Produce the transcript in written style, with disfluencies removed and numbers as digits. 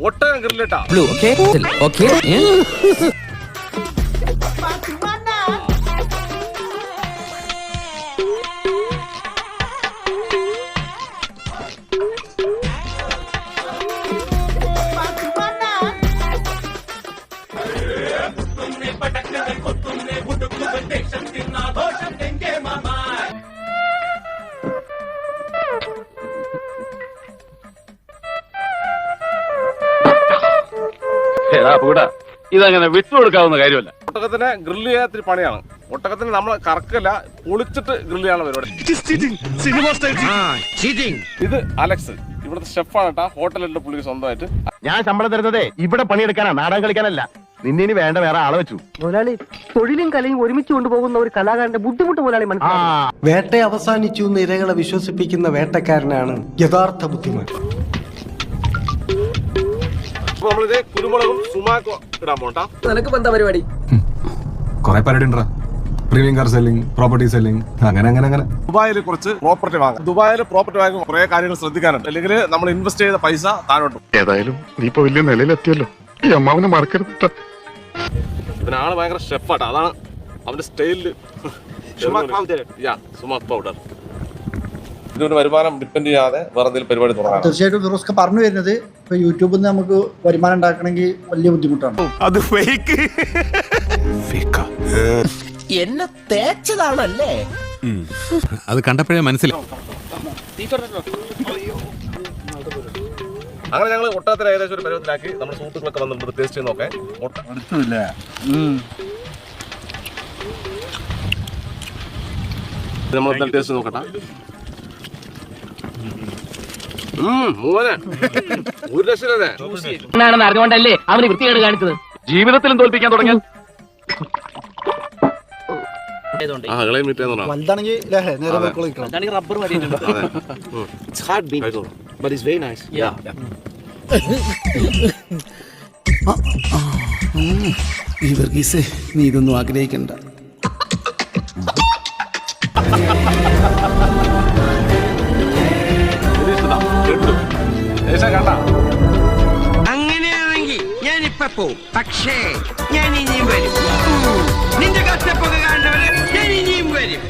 ഒട്ടകം ഗ്രില്ലിട്ടാ. ഇതങ്ങനെ വിട്ടുകൊടുക്കാവുന്ന കാര്യമല്ല. ഒട്ടകത്തിനെ ഗ്രില്ല് ചെയ്യാത്തൊരു പണിയാണ്. ഒട്ടകത്തിന് നമ്മൾ കറക്കല്ല, പൊളിച്ചിട്ട് ഗ്രില്ല് ചെയ്യാനുള്ള പരിപാടി. ഇത് അലക്സ്, ഇവിടുത്തെ ഷെഫാണ് കേട്ടാ. ഹോട്ടലിന്റെ പുള്ളിക്ക് സ്വന്തമായിട്ട്. ഞാൻ ശമ്പളം തരുന്നതേ ഇവിടെ പണിയെടുക്കാനാ, നാടകം കളിക്കാനല്ല. നിന്നിനി വേണ്ട വേറെ ആളെ വെച്ചു. മുതലാളി, തൊഴിലും കലയും ഒരുമിച്ച് കൊണ്ടുപോകുന്ന ഒരു കലാകാരന്റെ ബുദ്ധിമുട്ട് മുതലാളി മനസ്സിലാക്കി. വേട്ട അവസാനിച്ചു എന്ന് ഇരകളെ വിശ്വസിപ്പിക്കുന്ന വേട്ടക്കാരനാണ് യഥാർത്ഥ ബുദ്ധിമാൻ. നമ്മളിത് കുരുമുളകും സുമാക്കും ഇടാൻ പോട്ടാ. നിനക്ക് എന്താ പരിപാടി? കുറെ പരിപാടി ഉണ്ടോ? Premium car selling, property selling, അങ്ങനെ. ദുബായിൽ കുറച്ച് പ്രോപ്പർട്ടി വാങ്ങാം. ദുബായിൽ പ്രോപ്പർട്ടി വാങ്ങുമ്പോൾ കുറെ കാര്യങ്ങൾ ശ്രദ്ധിക്കാനുണ്ട്. അല്ലെങ്കിൽ നമ്മൾ ഇൻവെസ്റ്റ് ചെയ്ത പൈസ താഴോട്ടും. ഏതായാലും നീ ഇപ്പൊ വലിയ നിലയിലെത്തിയല്ലോ, ഈ അമ്മാവനെ മറക്കരുത്. പിന്നെ ആള് ഭയങ്കര ഷെഫാട്ടാ. അതാണ് അവന്റെ സ്റ്റൈലില്. Sumac powder. ഇതിന്റെ വരുമാനം ഡിപ്പെൻഡ് ചെയ്യാതെ വേറെ എന്തെങ്കിലും പരിപാടി തുടങ്ങാം. തീർച്ചയായിട്ടും ഫിറോസ്ക പറഞ്ഞു വരുന്നത് ഇപ്പൊ യൂട്യൂബിൽ നിന്ന് നമുക്ക് വരുമാനം ഉണ്ടാക്കണമെങ്കിൽ വലിയ ബുദ്ധിമുട്ടാണ്. അത് ഫേക്ക്. എന്നെ തേച്ചതാണല്ലേ? അത് കണ്ടപ്പോഴേ മനസ്സിലാവും. അങ്ങനെ ഞങ്ങൾ ഒട്ടകത്തിന് ഏകദേശം ഒരു പരുവത്തിലാക്കി. നമ്മുടെ സുഹൃത്തുക്കളൊക്കെ വന്നിട്ട് ടേസ്റ്റ് ചെയ്ത് നോക്കേ. നമ്മൾ ടേസ്റ്റ് നോക്കട്ടെ. ഒരു ലക്ഷല്ലേ അറിഞ്ഞുകൊണ്ടല്ലേ അവന് വൃത്തികേട് കാണിച്ചത്. ജീവിതത്തിലും തോൽപ്പിക്കാൻ തുടങ്ങിയാൽ റബ്ബർ നീ ഇതൊന്നും ആഗ്രഹിക്കണ്ട. അങ്ങനെയാണെങ്കിൽ ഞാനിപ്പോ പോവും. പക്ഷേ ഞാൻ ഇനിയും വരും. നിന്റെ കഷ്ടപ്പൊക്കെ കാണുന്നവരെ ഞാൻ ഇനിയും വരും.